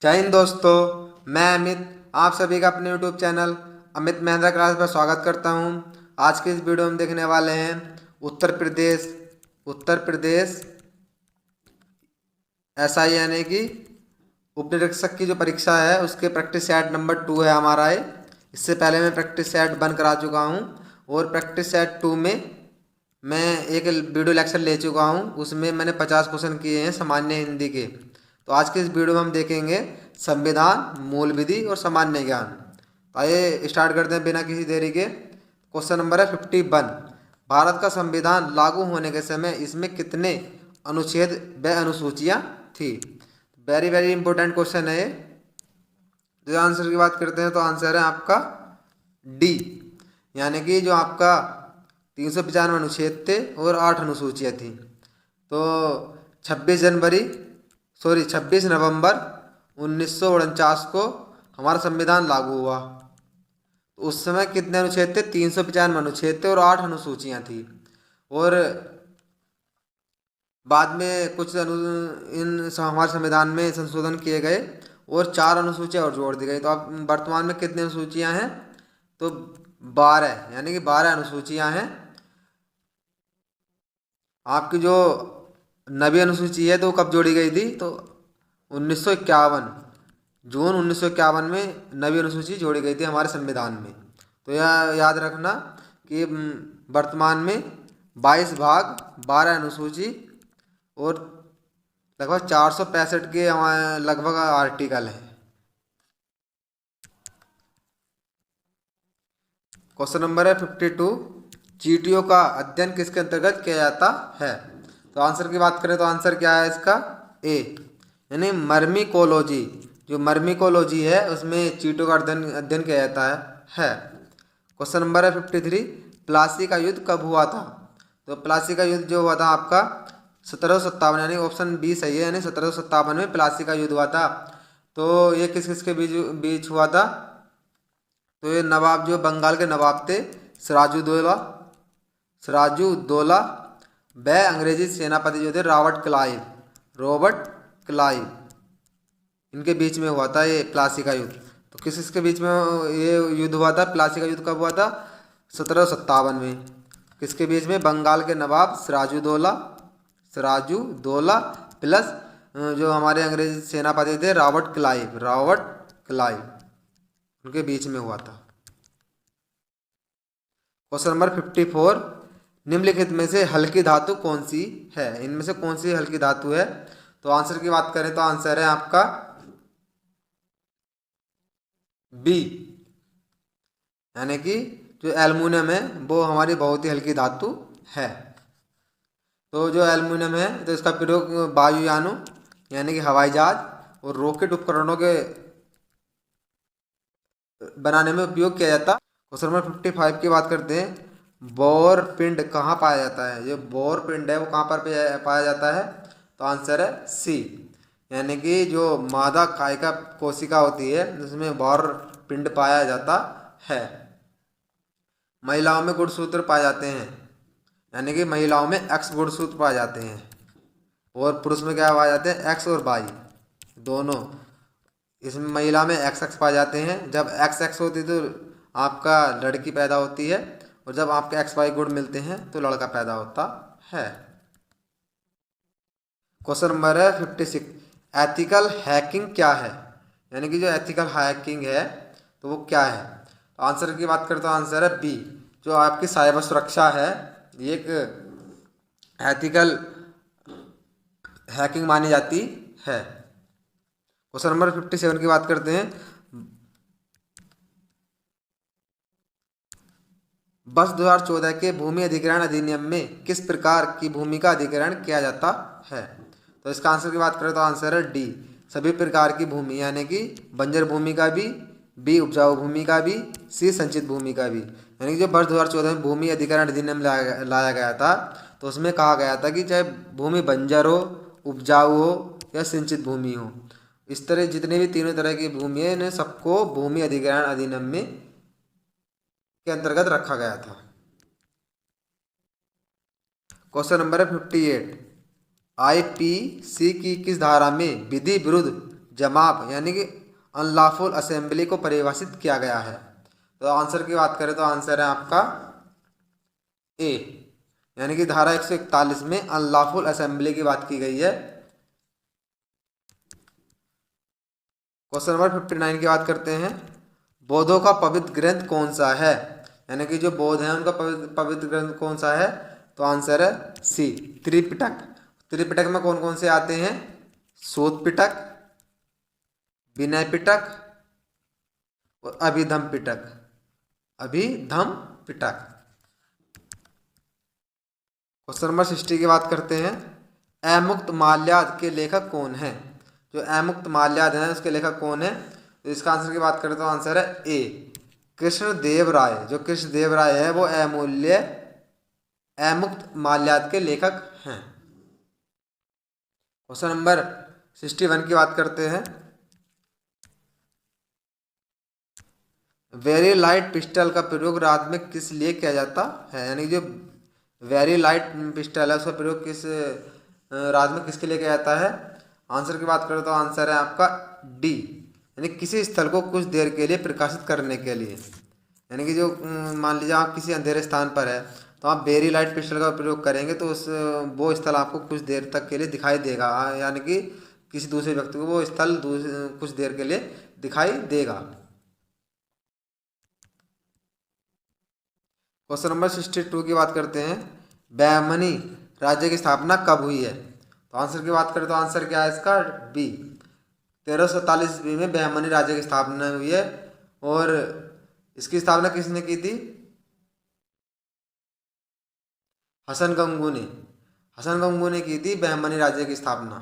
जय हिंद दोस्तों। मैं अमित आप सभी का अपने YouTube channel Amit Mahendra class पर स्वागत करता हूं। आज के इस वीडियो में देखने वाले हैं उत्तर प्रदेश एसआई यानी कि उप निरीक्षक की जो परीक्षा है उसके प्रैक्टिस सेट नंबर 2 है हमारा ये। इससे पहले मैं प्रैक्टिस सेट 1 करा चुका हूं और प्रैक्टिस सेट 2 में मैं एक वीडियो लेक्चर ले चुका हूं। उसमें मैंने 50 क्वेश्चन किए हैं सामान्य हिंदी के। तो आज के इस वीडियो में हम देखेंगे संविधान, मूल विधि और सामान्य ज्ञान। तो आइए स्टार्ट करते हैं बिना किसी देरी के। क्वेश्चन नंबर है 51। भारत का संविधान लागू होने के समय इसमें कितने अनुच्छेद व अनुसूचियां थी? वेरी वेरी इंपॉर्टेंट क्वेश्चन है ये। जो आंसर की बात करते हैं तो आंसर है आपका डी, यानी कि जो आपका 395 अनुच्छेद थे और 8 अनुसूचियाँ थी। तो 26 नवंबर 1949 को हमारा संविधान लागू हुआ। तो उस समय कितने अनुच्छेद थे? 395 अनुच्छेद थे और 8 अनुसूचियाँ थी। और बाद में कुछ हमारे संविधान में संशोधन किए गए और 4 अनुसूचियाँ और जोड़ दी गई। तो अब वर्तमान में कितनी अनुसूचियाँ हैं? तो 12, यानी कि 12 अनुसूचियाँ हैं। आपकी जो नवी अनुसूची है तो वो कब जोड़ी गई थी? तो 1951, जून 1951 में नवी अनुसूची जोड़ी गई थी हमारे संविधान में। तो यह याद रखना कि वर्तमान में 22 भाग 12 अनुसूची और लगभग 465 के हमारे लगभग आर्टिकल हैं। क्वेश्चन नंबर है 52। चींटियों का अध्ययन किसके अंतर्गत किया जाता है? तो आंसर की बात करें तो आंसर क्या है इसका? ए, यानी मर्मिकोलॉजी। जो मर्मिकोलॉजी है उसमें चींटियों का अध्ययन किया जाता है। क्वेश्चन नंबर है 53। प्लासी का युद्ध कब हुआ था? तो प्लासी का युद्ध जो हुआ था आपका 1757, यानी ऑप्शन बी सही है, यानी 1757 में प्लासी का युद्ध हुआ था। तो ये किस किस के बीच बीच हुआ था? तो ये नवाब, जो बंगाल के नवाब थे, सिराजुद्दौला व अंग्रेजी सेनापति जो थे रॉबर्ट क्लाइव, इनके बीच में हुआ था ये प्लासी का युद्ध। तो किस किसके बीच में ये युद्ध हुआ था? प्लासी का युद्ध कब हुआ था? 1757 में। किसके बीच में? बंगाल के नवाब सिराजुद्दौला प्लस जो हमारे अंग्रेजी सेनापति थे रॉबर्ट क्लाइव, उनके बीच में हुआ था। Question number 54। निम्नलिखित में से हल्की धातु कौन सी है? इनमें से कौन सी हल्की धातु है? तो आंसर की बात करें तो आंसर है आपका बी, यानी कि जो एल्युमिनियम है वो हमारी बहुत ही हल्की धातु है। तो जो एल्युमिनियम है तो इसका प्रयोग वायुयानों यानी कि हवाई जहाज और रॉकेट उपकरणों के बनाने में उपयोग किया जाता। क्वेश्चन नंबर 55 की बात करते हैं। बोर पिंड कहाँ पाया जाता है? जो बोर पिंड है वो कहाँ पर पाया जाता है? तो आंसर है सी, यानी कि जो मादा कायिका कोशिका होती है उसमें बोर पिंड पाया जाता है। महिलाओं में गुणसूत्र पाए जाते हैं, यानी कि महिलाओं में एक्स गुणसूत्र पाए जाते हैं और पुरुष में क्या पाए जाते हैं? एक्स और वाई दोनों। इसमें महिला में एक्स एक्स पाए जाते हैं। जब एक्स एक्स होती है तो आपका लड़की पैदा होती है और जब आपके एक्स वाई गुण मिलते हैं तो लड़का पैदा होता है। क्वेश्चन नंबर है 56। एथिकल हैकिंग क्या है? यानी कि जो एथिकल हैकिंग है तो वो क्या है? तो आंसर की बात करें तो आंसर है बी, जो आपकी साइबर सुरक्षा है ये एक एथिकल हैकिंग मानी जाती है। क्वेश्चन नंबर 57 की बात करते हैं। वर्ष 2014 के भूमि अधिग्रहण अधिनियम में किस प्रकार की भूमि का अधिग्रहण किया जाता है? तो इसका आंसर की बात करें तो आंसर है डी, सभी प्रकार की भूमि, यानी कि बंजर भूमि का भी, बी उपजाऊ भूमि का भी, सी संचित भूमि का भी। यानी कि जो वर्ष 2014 में भूमि अधिग्रहण अधिनियम लाया गया था तो उसमें कहा गया था कि चाहे भूमि बंजर हो, उपजाऊ हो या सिंचित भूमि हो, इस तरह जितने भी तीनों तरह की भूमि है इन्हें सबको भूमि अधिग्रहण अधिनियम में के अंतर्गत रखा गया था। क्वेश्चन नंबर है 58। आईपीसी की किस धारा में विधि विरुद्ध जमात यानी कि अनलॉफुल असेंबली को परिभाषित किया गया है। तो आंसर की बात करें तो आंसर है आपका ए, यानी कि धारा 141 में अनलॉफुल असेंबली की बात की गई है। क्वेश्चन नंबर 59 की बात करते हैं। बौद्धों का पवित्र ग्रंथ कौन सा है, यानी कि जो बौद्ध हैं उनका पवित्र ग्रंथ कौन सा है, तो आंसर है सी, त्रिपिटक। त्रिपिटक में कौन कौन से आते हैं, सूत पिटक, विनय पिटक और अभिधम पिटक। अभिधम पिटक। क्वेश्चन नंबर 60 की बात करते हैं। अमुक्त माल्याद के लेखक कौन है, जो अमुक्त माल्याद है उसके लेखक कौन है, तो इसका आंसर की बात करें तो आंसर है ए, कृष्णदेव राय। जो कृष्णदेव राय है वो अमूल्य अमुक्त माल्याद के लेखक हैं। क्वेश्चन नंबर 61 की बात करते हैं। वेरी लाइट पिस्टल का प्रयोग रात में किस लिए किया जाता है, यानी जो वेरी लाइट पिस्टल है उसका प्रयोग किस रात में किसके लिए किया जाता है। आंसर की बात करें तो आंसर है आपका डी, यानी किसी स्थल को कुछ देर के लिए प्रकाशित करने के लिए। यानी कि जो मान लीजिए आप किसी अंधेरे स्थान पर है तो आप वेरी लाइट पिस्टल का प्रयोग करेंगे तो उस वो स्थल आपको कुछ देर तक के लिए दिखाई देगा, यानी कि किसी दूसरे व्यक्ति को वो स्थल कुछ देर के लिए दिखाई देगा। क्वेश्चन नंबर 62 की बात करते हैं। बहमनी राज्य की स्थापना कब हुई है, तो आंसर की बात करें तो आंसर क्या है इसका, बी, 1347 ईस्वी में बहमनी राज्य की स्थापना हुई है। और इसकी स्थापना किसने की थी, हसन गंगू ने। हसन गंगू ने की थी बहमनी राज्य की स्थापना।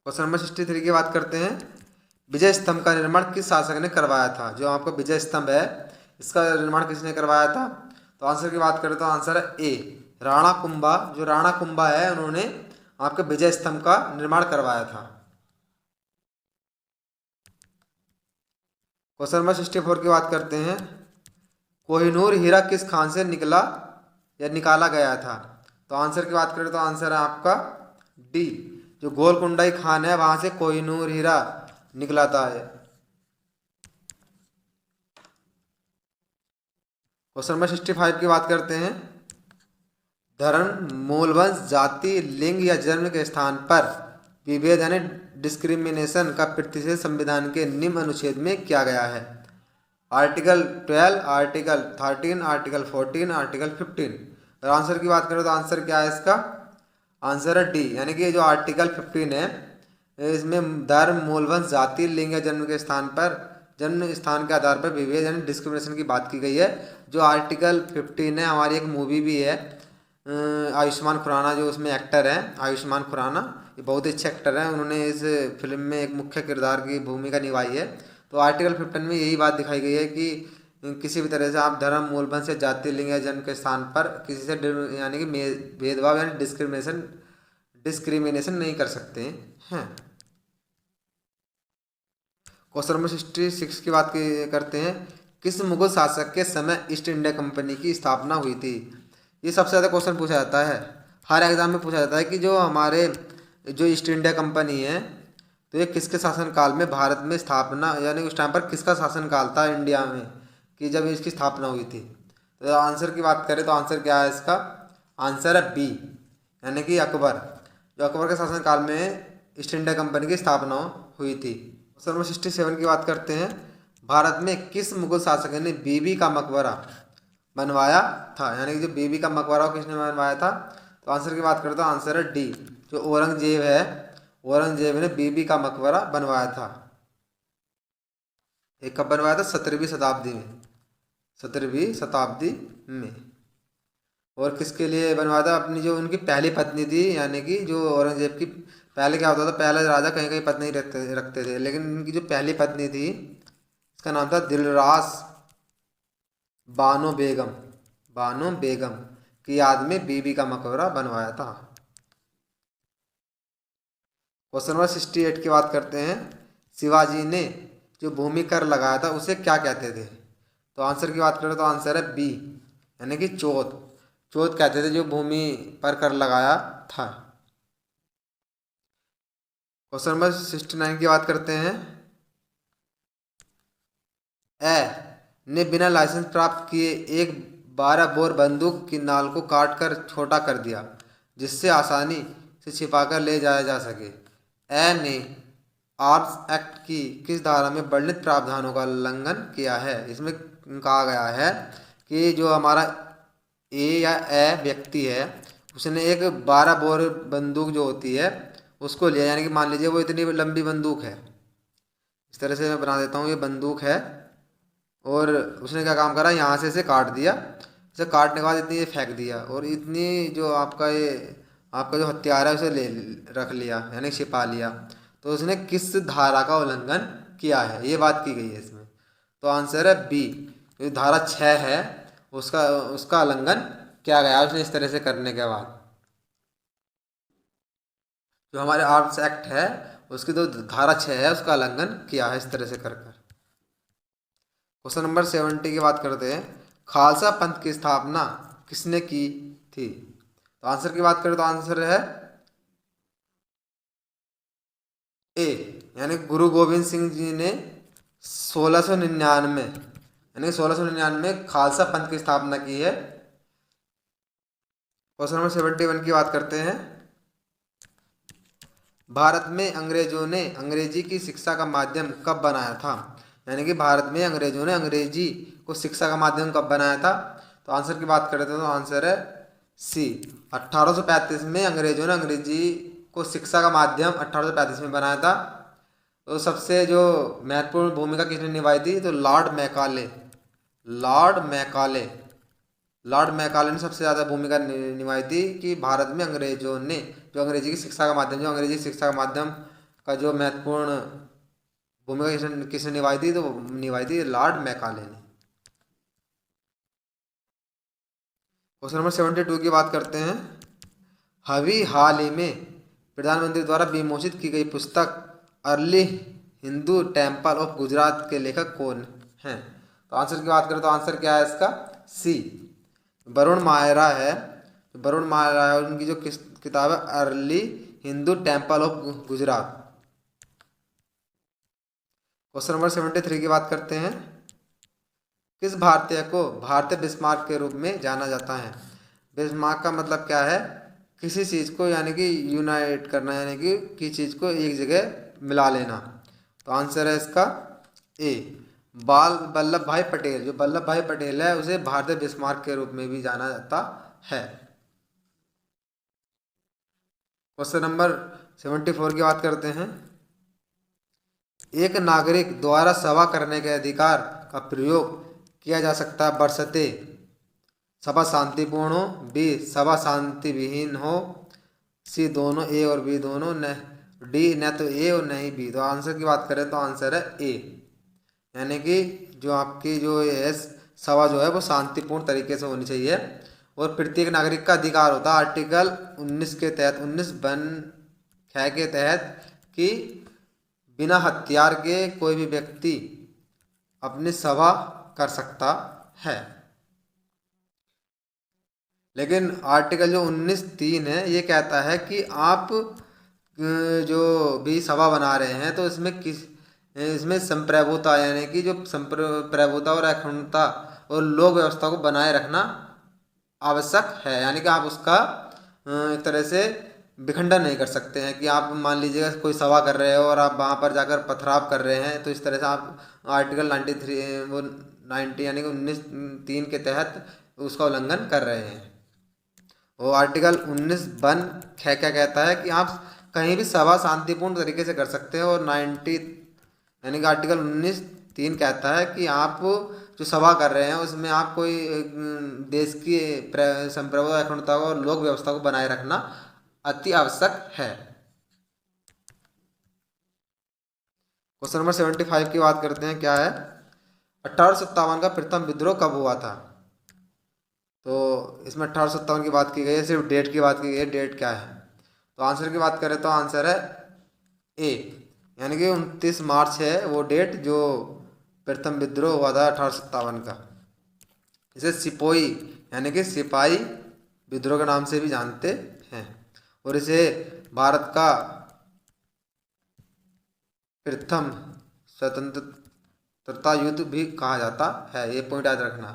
क्वेश्चन नंबर 63 की बात करते हैं। विजय स्तंभ का निर्माण किस शासक ने करवाया था, जो आपका विजय स्तंभ है इसका निर्माण किसने करवाया था, तो आंसर की बात करें तो आंसर है ए, राणा कुंभा। जो राणा कुंभा है उन्होंने आपके विजय स्तंभ का निर्माण करवाया था। क्वेश्चन नंबर 64 की बात करते हैं। कोहिनूर हीरा किस खान से निकला या निकाला गया था, तो आंसर की बात करें तो आंसर है आपका डी, जो गोलकुंडाई खान है वहां से कोहिनूर हीरा निकला था। क्वेश्चन नंबर 65 की बात करते हैं। धर्म, मूलवंश, जाति, लिंग या जन्म के स्थान पर विभेद यानी डिस्क्रिमिनेशन का प्रतिषेध संविधान के निम्न अनुच्छेद में किया गया है। Article 12, article 13, article 14, article 15। और आंसर की बात करें तो आंसर क्या है इसका, आंसर है डी, यानी कि जो आर्टिकल 15 है इसमें धर्म, मूलवंश, जाति, लिंग या जन्म स्थान के आधार पर विभेद यानी डिस्क्रिमिनेशन की बात की गई है। जो आर्टिकल 15 है, हमारी एक मूवी भी है आयुष्मान खुराना, जो उसमें एक्टर हैं आयुष्मान खुराना, ये बहुत अच्छे एक्टर हैं, उन्होंने इस फिल्म में एक मुख्य किरदार की भूमिका निभाई है। तो आर्टिकल 15 में यही बात दिखाई गई है कि किसी भी तरह से आप धर्म, मूलवंश या जाति, लिंग या जन्म के स्थान पर किसी से यानी कि भेदभाव यानी डिस्क्रिमिनेशन नहीं कर सकते हैं। क्वेश्चन नंबर 66 की बात करते हैं। किस मुगल शासक के समय ईस्ट इंडिया कंपनी की स्थापना हुई थी, ये सबसे ज़्यादा क्वेश्चन पूछा जाता है, हर एग्जाम में पूछा जाता है कि जो हमारे जो ईस्ट इंडिया कंपनी है तो ये किसके शासनकाल में भारत में स्थापना, यानी उस टाइम पर किसका शासनकाल था इंडिया में कि जब इसकी स्थापना हुई थी। तो आंसर की बात करें तो आंसर क्या है इसका, आंसर है बी, यानी कि अकबर। जो अकबर के शासनकाल में ईस्ट इंडिया कंपनी की स्थापना हुई थी। क्वेश्चन नंबर 67 की बात करते हैं। भारत में किस मुगल शासक ने बीबी का मकबरा बनवाया था, यानी कि जो बीबी का मकबरा किसने बनवाया था, तो आंसर की बात करें तो आंसर है डी, जो औरंगजेब है, औरंगजेब ने बीबी का मकबरा बनवाया था। एक कब बनवाया था, 17वीं शताब्दी में, 17वीं शताब्दी में। और किसके लिए बनवाया था, अपनी जो उनकी पहली पत्नी थी, यानी कि जो औरंगजेब की पहले क्या होता था, पहले राजा कहीं कहीं पत्नी रखते थे, लेकिन इनकी जो पहली पत्नी थी इसका नाम था दिलरास बानो बेगम। बानो बेगम की याद में बीबी का मकबरा बनवाया था। क्वेश्चन नंबर 68 की बात करते हैं। शिवाजी ने जो भूमि कर लगाया था उसे क्या कहते थे, तो आंसर की बात करें तो आंसर है बी, यानी कि चौथ। चौथ कहते थे जो भूमि पर कर लगाया था। क्वेश्चन नंबर 69 की बात करते हैं। ए ने बिना लाइसेंस प्राप्त किए एक 12 बोर बंदूक की नाल को काट कर छोटा कर दिया जिससे आसानी से छिपाकर ले जाया जा सके। ए ने आर्म्स एक्ट की किस धारा में वर्णित प्रावधानों का उल्लंघन किया है? इसमें कहा गया है कि जो हमारा ए या ए व्यक्ति है उसने एक 12 बोर बंदूक जो होती है उसको लिया, यानी कि मान लीजिए वो इतनी लंबी बंदूक है, इस तरह से मैं बना देता हूँ, ये बंदूक है और उसने क्या काम करा, यहाँ से इसे काट दिया, इसे काटने के बाद इतनी ये फेंक दिया और इतनी जो आपका जो हथियार है उसे ले रख लिया, यानी छिपा लिया। तो उसने किस धारा का उल्लंघन किया है, ये बात की गई है इसमें। तो आंसर है बी, जो धारा 6 है उसका उसका उल्लंघन किया गया उसने इस तरह से करने के बाद। जो हमारे आर्म्स एक्ट है उसकी जो धारा 6 है उसका उल्लंघन किया है इस तरह से कर कर। क्वेश्चन नंबर 70 की बात करते हैं। खालसा पंथ की स्थापना किसने की थी? तो आंसर की बात करें तो आंसर है ए, यानी गुरु गोविंद सिंह जी ने 1699 यानी 1699 खालसा पंथ की स्थापना की है। क्वेश्चन नंबर 71 की बात करते हैं। भारत में अंग्रेजों ने अंग्रेजी की शिक्षा का माध्यम कब बनाया था? यानी कि भारत में अंग्रेजों ने अंग्रेजी को शिक्षा का माध्यम कब बनाया था? तो आंसर की बात करते हैं तो आंसर है सी, 1835 में अंग्रेजों ने अंग्रेजी को शिक्षा का माध्यम 1835 में बनाया था। तो सबसे जो महत्वपूर्ण भूमिका किसने निभाई थी? तो लॉर्ड मैकाले ने सबसे ज़्यादा भूमिका निभाई थी कि भारत में अंग्रेजों ने जो अंग्रेजी की शिक्षा का माध्यम जो अंग्रेजी शिक्षा का माध्यम का जो महत्वपूर्ण भूमिका किसने निभाई थी? तो निभाई थी लॉर्ड मैकाले ने। क्वेश्चन नंबर 72 की बात करते हैं। हाल ही में प्रधानमंत्री द्वारा विमोचित की गई पुस्तक early Hindu temple of Gujarat के लेखक कौन हैं? तो आंसर की बात करें तो आंसर क्या है इसका? सी, वरुण मायरा है। वरुण मायरा है, उनकी जो किताब है early Hindu temple of Gujarat. Question number 73 की बात करते हैं। किस भारतीय को भारतीय बिस्मार्क के रूप में जाना जाता है? बिस्मार्क का मतलब क्या है? किसी चीज़ को यानी कि यूनाइट करना, यानी कि किसी चीज़ को एक जगह मिला लेना। तो आंसर है इसका ए, बाल वल्लभ भाई पटेल। जो वल्लभ भाई पटेल है उसे भारतीय बिस्मार्क के रूप में भी जाना जाता है। क्वेश्चन नंबर 74 की बात करते हैं। एक नागरिक द्वारा सभा करने के अधिकार का प्रयोग किया जा सकता है बशर्ते सभा शांतिपूर्ण हो, बी सभा शांति विहीन हो, सी दोनों, ए और बी दोनों, न डी न तो ए और नहीं बी। तो आंसर की बात करें तो आंसर है ए, यानी कि जो आपकी जो है सभा जो है वो शांतिपूर्ण तरीके से होनी चाहिए और प्रत्येक नागरिक का अधिकार होता है आर्टिकल 19 के तहत 19(ख) के तहत कि बिना हथियार के कोई भी व्यक्ति अपनी सभा कर सकता है। लेकिन आर्टिकल जो 19(3) है ये कहता है कि आप जो भी सभा बना रहे हैं तो इसमें संप्रभुता यानी कि जो संप्रभुता और अखंडता और लोक व्यवस्था को बनाए रखना आवश्यक है, यानी कि आप उसका एक तरह से विखंडन नहीं कर सकते हैं कि आप मान लीजिएगा कोई सभा कर रहे हो और आप वहाँ पर जाकर पथराव कर रहे हैं, तो इस तरह से आप आर्टिकल 93 वो 90 यानी कि 19(3) के तहत उसका उल्लंघन कर रहे हैं। वो आर्टिकल 19(ख) क्या कहता है कि आप कहीं भी सभा शांतिपूर्ण तरीके से कर सकते हैं और 90 यानी कि आर्टिकल 19(3) कहता है कि आप जो सभा कर रहे हैं उसमें आप कोई देश की संप्रभुता अखंडता और लोक व्यवस्था को बनाए रखना अति आवश्यक है। क्वेश्चन नंबर 75 की बात करते हैं। क्या है? 1857 का प्रथम विद्रोह कब हुआ था? तो इसमें 1857 की बात की गई है, सिर्फ डेट की बात की गई है, डेट क्या है? तो आंसर की बात करें तो आंसर है ए, यानी कि 29 मार्च है वो डेट जो प्रथम विद्रोह हुआ था 1857 का। इसे सिपोही यानी कि सिपाही विद्रोह के नाम से भी जानते हैं और इसे भारत का प्रथम स्वतंत्रता युद्ध भी कहा जाता है, ये पॉइंट याद रखना।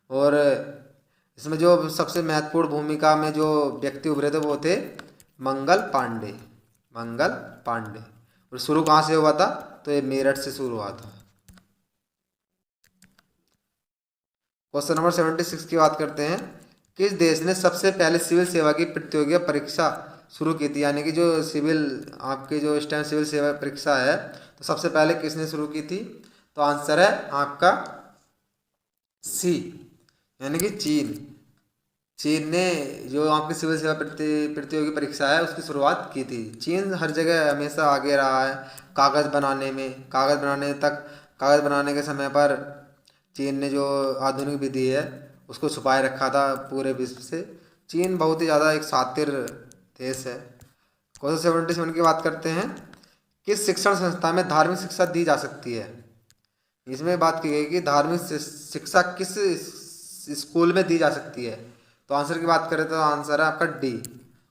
और इसमें जो सबसे महत्वपूर्ण भूमिका में जो व्यक्ति उभरे थे वो थे मंगल पांडे। मंगल पांडे। और शुरू कहाँ से हुआ था? तो ये मेरठ से शुरू हुआ था। क्वेश्चन नंबर 76 की बात करते हैं। किस देश ने सबसे पहले सिविल सेवा की प्रतियोगिता परीक्षा शुरू की थी? यानी कि जो सिविल आपके जो इस टाइम सिविल सेवा परीक्षा है तो सबसे पहले किसने शुरू की थी? तो आंसर है आपका सी, यानी कि चीन। चीन ने जो आपकी सिविल सेवा प्रतियोगी परीक्षा है उसकी शुरुआत की थी। चीन हर जगह हमेशा आगे रहा है कागज़ बनाने में। कागज़ बनाने के समय पर चीन ने जो आधुनिक विधि है उसको छुपाए रखा था पूरे विश्व से। चीन बहुत ही ज़्यादा एक शातिर देश है। क्वेश्चन 77 की बात करते हैं। किस शिक्षण संस्था में धार्मिक शिक्षा दी जा सकती है? इसमें बात की गई कि धार्मिक शिक्षा किस स्कूल में दी जा सकती है। तो आंसर की बात करें तो आंसर है आपका डी,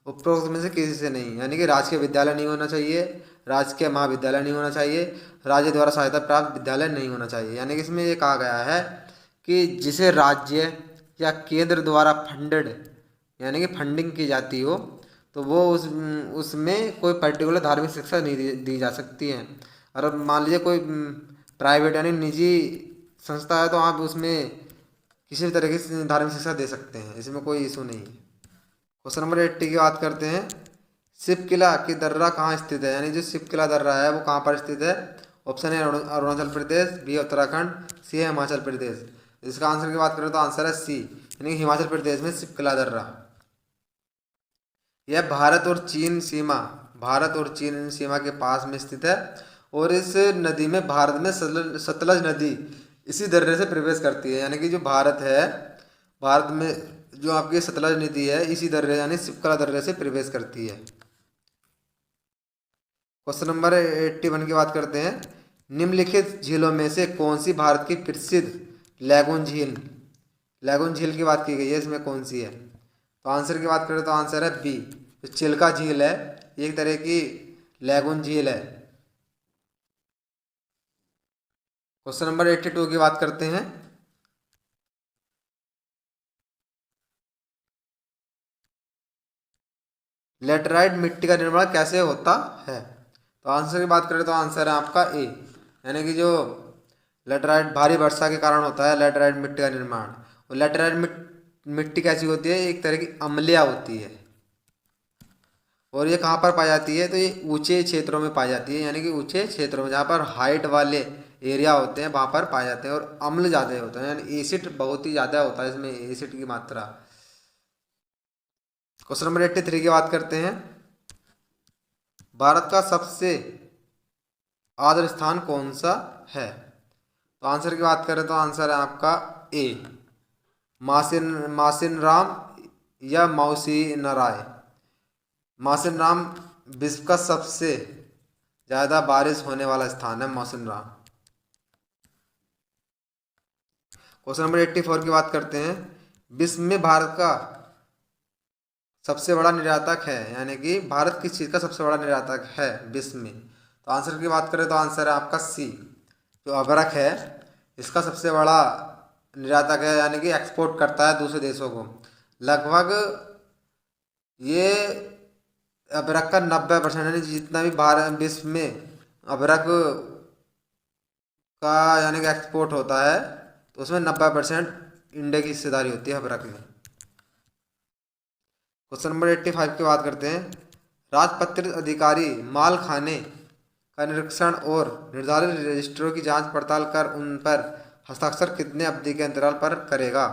उपरोक्त में से किसी से नहीं। यानी कि राजकीय विद्यालय नहीं होना चाहिए, राजकीय महाविद्यालय नहीं होना चाहिए, राज्य द्वारा सहायता प्राप्त विद्यालय नहीं होना चाहिए। यानी कि इसमें ये कहा गया है कि जिसे राज्य या केंद्र द्वारा फंडेड यानी कि फंडिंग की जाती हो तो वो उसमें कोई पर्टिकुलर धार्मिक शिक्षा नहीं दी जा सकती है। और अब मान लीजिए कोई प्राइवेट यानी निजी संस्था है तो आप उसमें किसी भी तरीके से धार्मिक शिक्षा दे सकते हैं, इसमें कोई इशू नहीं है। क्वेश्चन नंबर 80 की बात करते हैं। शिव किला की दर्रा कहाँ स्थित है? यानी जो शिव किला दर्रा है वो कहाँ पर स्थित है? ऑप्शन है अरुणाचल प्रदेश, बी उत्तराखंड, सी है हिमाचल प्रदेश। इसका आंसर की बात करें तो आंसर है सी, यानी हिमाचल प्रदेश में शिव किला दर्रा। यह भारत और चीन सीमा के पास में स्थित है। और इस नदी में भारत में सतलज नदी इसी दर्रे से प्रवेश करती है। यानी कि जो भारत है, भारत में जो आपकी सतलज नदी है इसी दर्रे यानी शिवकला दर्रे से प्रवेश करती है। क्वेश्चन नंबर 81 की बात करते हैं। निम्नलिखित झीलों में से कौन सी भारत की प्रसिद्ध लैगून झील की बात की गई है, इसमें कौन सी है? तो आंसर की बात करें तो आंसर है बी, जो चिल्का झील है, एक तरह की लैगून झील है। क्वेश्चन नंबर 82 की बात करते हैं। लेटराइट मिट्टी का निर्माण कैसे होता है? तो आंसर की बात करें तो आंसर है आपका ए, यानी कि जो लेटराइट भारी वर्षा के कारण होता है लेटराइट मिट्टी का निर्माण। और लेटराइट मिट्टी कैसी होती है? एक तरह की अम्लीय होती है। और ये कहाँ पर पाई जाती है? तो ये ऊंचे क्षेत्रों में पाई जाती है, यानी कि ऊंचे क्षेत्रों में जहाँ पर हाइट वाले एरिया होते हैं वहाँ पर पाए जाते हैं। और अम्ल ज़्यादा होता है, यानी एसिड बहुत ही ज़्यादा होता है इसमें, एसिड की मात्रा। क्वेश्चन नंबर 83 की बात करते हैं। भारत का सबसे आदर स्थान कौन सा है? तो आंसर की बात करें तो आंसर है आपका ए, मासिन राम या मौसी नाराय। मासिन राम विश्व का सबसे ज़्यादा बारिश होने वाला स्थान है मौसिन राम। क्वेश्चन नंबर 84 की बात करते हैं। विश्व में भारत का सबसे बड़ा निर्यातक है, यानी कि भारत किस चीज़ का सबसे बड़ा निर्यातक है विश्व में? तो आंसर की बात करें तो आंसर है आपका सी, जो अबरख है इसका सबसे बड़ा निर्यातक है, यानी कि एक्सपोर्ट करता है दूसरे देशों को। लगभग ये अबरख का 90% यानी जितना भी भारत विश्व में अबरख का यानी कि एक्सपोर्ट होता है तो उसमें 90% इंडिया की हिस्सेदारी होती है अबरख में। क्वेश्चन नंबर 85 की बात करते हैं। राजपत्रित अधिकारी माल खाने का निरीक्षण और निर्धारित रजिस्टरों की जांच पड़ताल कर उन पर हस्ताक्षर कितने अवधि के अंतराल पर करेगा?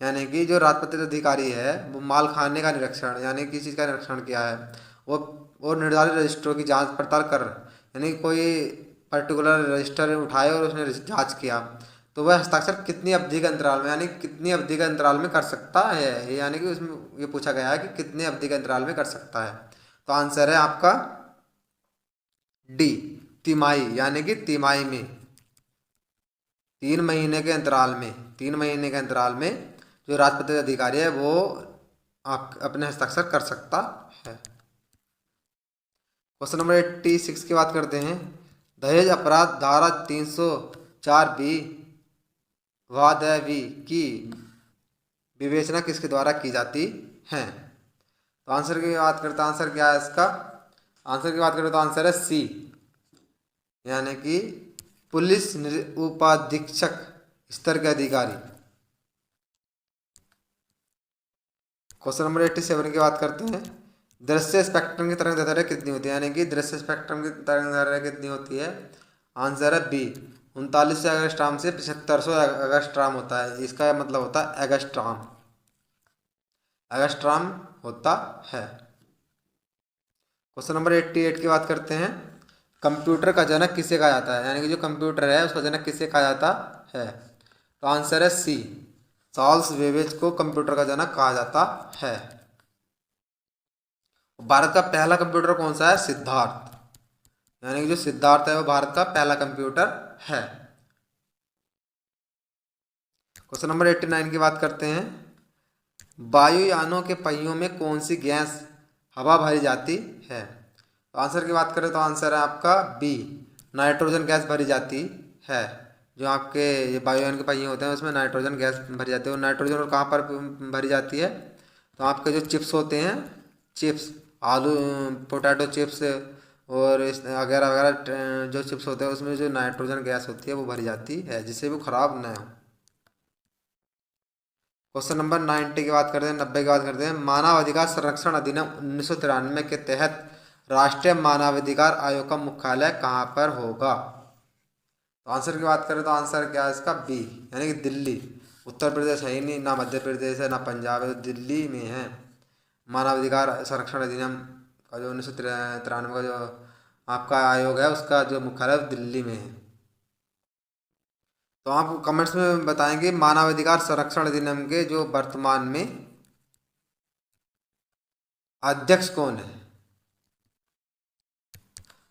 यानी कि जो राजपत्रित अधिकारी है वो माल खाने का निरीक्षण यानी किस चीज़ का निरीक्षण किया है वो और निर्धारित रजिस्टरों की जांच पड़ताल कर, यानी कोई पर्टिकुलर रजिस्टर उठाए और उसने जांच किया तो वह हस्ताक्षर कितनी अवधि के अंतराल में यानी कितनी अवधि के अंतराल में कर सकता है, यानी कि उसमें ये पूछा गया है कि कितने अवधि के अंतराल में कर सकता है। तो आंसर है आपका डी, तिमाही, यानी कि तिमाही में 3 महीने के अंतराल में 3 महीने के अंतराल में जो राजपत्रित अधिकारी है वो आप अपने हस्ताक्षर कर सकता है। क्वेश्चन नंबर 86 की बात करते हैं। दहेज अपराध धारा 304 बी वादवी की विवेचना किसके द्वारा की जाती है? तो आंसर की बात करते हैं, आंसर क्या है इसका? आंसर की बात करें तो आंसर है सी, यानी कि पुलिस उपाधीक्षक स्तर के अधिकारी। क्वेश्चन नंबर 87 की बात करते हैं। दृश्य स्पेक्ट्रम की तरंग दैर्घ्य कितनी होती है? यानी कि दृश्य स्पेक्ट्रम की तरंग दैर्घ्य कितनी होती है? आंसर है बी, 3900 एंगस्ट्रॉम से 7500 एंगस्ट्रॉम होता है। इसका मतलब होता है एंगस्ट्रॉम, एंगस्ट्रॉम होता है। क्वेश्चन नंबर 88 की बात करते हैं। कंप्यूटर का जनक किसे कहा जाता है? यानी कि जो कंप्यूटर है उसका जनक किसे कहा जाता है? तो आंसर है सी, चार्ल्स बेबेज को कंप्यूटर का जनक कहा जाता है। भारत का पहला कंप्यूटर कौन सा है? सिद्धार्थ, यानी कि जो सिद्धार्थ है वो भारत का पहला कंप्यूटर है। क्वेश्चन नंबर 89 की बात करते हैं। वायुयानों के पहियों में कौन सी गैस हवा भरी जाती है? तो आंसर की बात करें तो आंसर है आपका बी, नाइट्रोजन गैस भरी जाती है। जो आपके ये वायुयान के पहिए होते हैं उसमें नाइट्रोजन गैस भरी जाती है। और नाइट्रोजन और कहाँ पर भरी जाती है? तो आपके जो चिप्स होते हैं, चिप्स, आलू, पोटैटो चिप्स और इस वगैरह वगैरह जो चिप्स होते हैं उसमें जो नाइट्रोजन गैस होती है वो भरी जाती है, जिससे वो खराब न हो। क्वेश्चन नंबर 90 की बात करते हैं, 90 की बात करते हैं। मानवाधिकार संरक्षण अधिनियम 1993 के तहत राष्ट्रीय मानवाधिकार आयोग का मुख्यालय कहाँ पर होगा? तो आंसर की बात करें तो आंसर क्या है इसका? बी, यानी कि दिल्ली। उत्तर प्रदेश है ही नहीं, ना मध्य प्रदेश है, ना पंजाब है, तो दिल्ली में है। मानवाधिकार संरक्षण अधिनियम का जो 1993 का जो आपका आयोग है उसका जो मुख्यालय दिल्ली में है। तो आप कमेंट्स में बताएंगे मानवाधिकार संरक्षण अधिनियम के जो वर्तमान में अध्यक्ष कौन है।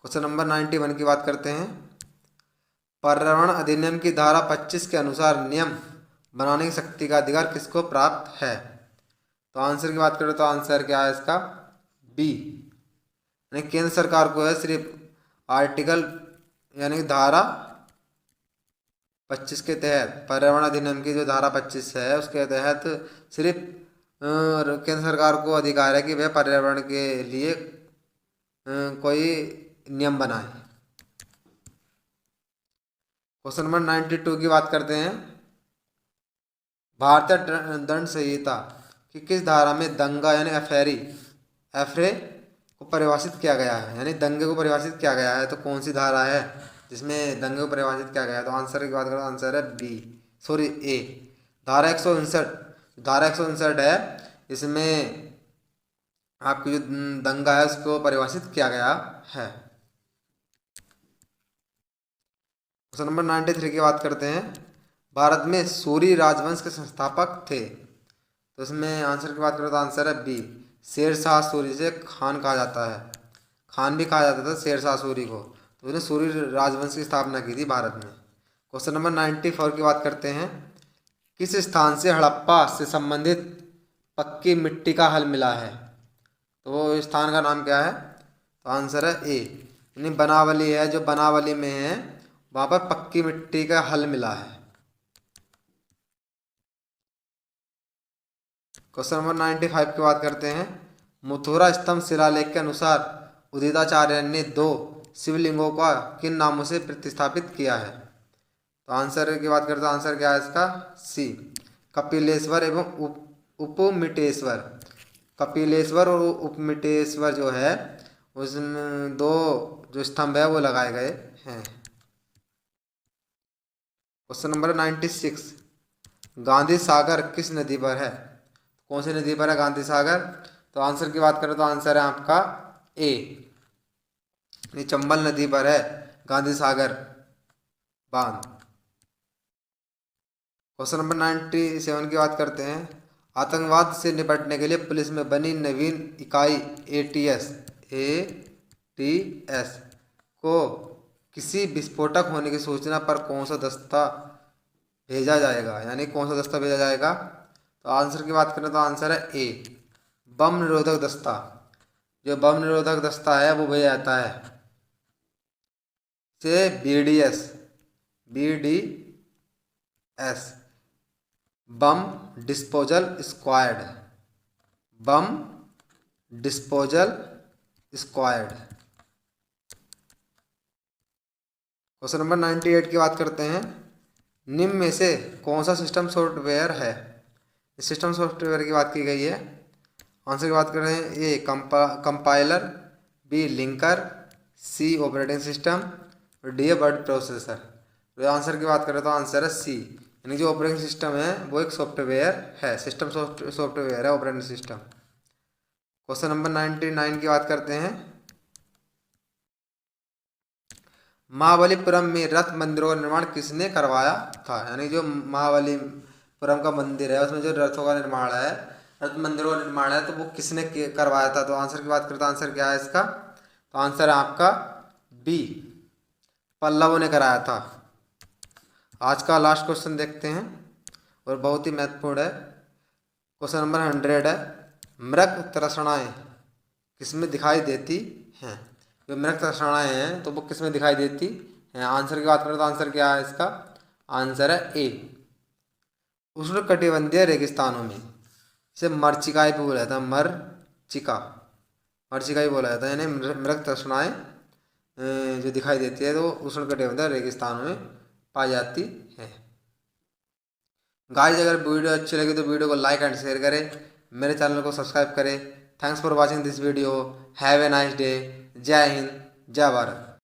क्वेश्चन नंबर 91 की बात करते हैं। पर्यावरण अधिनियम की धारा 25 के अनुसार नियम बनाने की शक्ति का अधिकार किसको प्राप्त है? तो आंसर की बात करें तो आंसर क्या है इसका? बी, यानी केंद्र सरकार को है सिर्फ आर्टिकल, यानी धारा 25 के तहत, पर्यावरण अधिनियम की जो धारा 25 है उसके तहत सिर्फ केंद्र सरकार को अधिकार है कि वह पर्यावरण के लिए कोई नियम बनाए। क्वेश्चन नंबर 92 की बात करते हैं। भारतीय दंड संहिता की किस धारा में दंगा यानी एफरे को परिभाषित किया गया है? यानी दंगे को परिभाषित किया गया है, तो कौन सी धारा है जिसमें दंगे को परिभाषित किया गया है? तो आंसर की बात करें तो आंसर है बी, सॉरी ए, धारा 159। धारा 159 है, इसमें आपकी जो दंगा है उसको परिभाषित किया गया है। क्वेश्चन नंबर 93 की बात करते हैं। भारत में सूरी राजवंश के संस्थापक थे? तो इसमें आंसर की बात करें तो आंसर है बी, शेर शाह सूरी, से खान कहा जाता है, खान भी कहा जाता था शेर शाह सूरी को। तो उसने सूरी राजवंश की स्थापना की थी भारत में। क्वेश्चन नंबर 94 की बात करते हैं। किस स्थान से हड़प्पा से संबंधित पक्की मिट्टी का हल मिला है? तो वो स्थान का नाम क्या है? तो आंसर है ए, यानी बनावली है, जो बनावली में है वहाँ पर पक्की मिट्टी का हल मिला है। क्वेश्चन नंबर 95 की बात करते हैं। मथुरा स्तंभ शिलालेख के अनुसार उदिताचार्य ने 2 शिवलिंगों का किन नामों से प्रतिस्थापित किया है? तो आंसर की बात करते हैं, आंसर क्या है इसका? सी, कपिलेश्वर एवं उपमिटेश्वर। कपिलेश्वर और उपमिटेश्वर जो है उसमें 2 जो स्तंभ है वो लगाए गए हैं। क्वेश्चन नंबर 96, गांधी सागर किस नदी पर है? कौन सी नदी पर है गांधी सागर? तो आंसर की बात करें तो आंसर है आपका ए, ये चंबल नदी पर है गांधी सागर बांध। क्वेश्चन नंबर 97 की बात करते हैं। आतंकवाद से निपटने के लिए पुलिस में बनी नवीन इकाई एटीएस को किसी विस्फोटक होने की सूचना पर कौन सा दस्ता भेजा जाएगा? यानी कौन सा दस्ता भेजा जाएगा? तो आंसर की बात करें तो आंसर है ए, बम निरोधक दस्ता। जो बम निरोधक दस्ता है वो भेजा जाता है से BDS bomb disposal squad, bomb disposal squad. Question number 98 की बात करते हैं। निम्न में से कौन सा सिस्टम सॉफ्टवेयर है? इस सिस्टम सॉफ्टवेयर की बात की गई है। आंसर की बात कर रहे हैं। A compiler, B linker, C operating system और डी वर्ड प्रोसेसर। तो आंसर की बात करें तो आंसर है सी, यानी जो ऑपरेटिंग सिस्टम है वो एक सॉफ्टवेयर है, सिस्टम सॉफ्टवेयर है ऑपरेटिंग सिस्टम। क्वेश्चन नंबर 99 की बात करते हैं। महाबलीपुरम में रथ मंदिरों का निर्माण किसने करवाया था? यानी जो महाबलीपुरम का मंदिर है उसमें जो रथों का निर्माण है, रथ मंदिरों का निर्माण है, तो वो किसने करवाया था? तो आंसर की बात करते हैं, आंसर क्या है इसका? तो आंसर है आपका बी, पल्लवों ने कराया था। आज का लास्ट क्वेश्चन देखते हैं और बहुत ही महत्वपूर्ण है। क्वेश्चन नंबर 100 है। मृग तृष्णाएँ किसमें दिखाई देती हैं? जो मृग तृष्णाएँ हैं तो वो किसमें दिखाई देती हैं? आंसर की बात करें तो आंसर क्या है इसका? आंसर है ए, उष्णकटिबंधीय रेगिस्तानों में। इसे मरीचिका भी बोला जाता है, मरीचिका भी बोला जाता है। यानी मृग तृष्णाएँ जो दिखाई देती है तो उष्णकटिबंधीय रेगिस्तानों में पाई जाती है। गाइस, अगर वीडियो अच्छी लगी तो वीडियो को लाइक एंड शेयर करें, मेरे चैनल को सब्सक्राइब करें। Thanks for watching this video. Have a nice day. जय हिंद, जय भारत।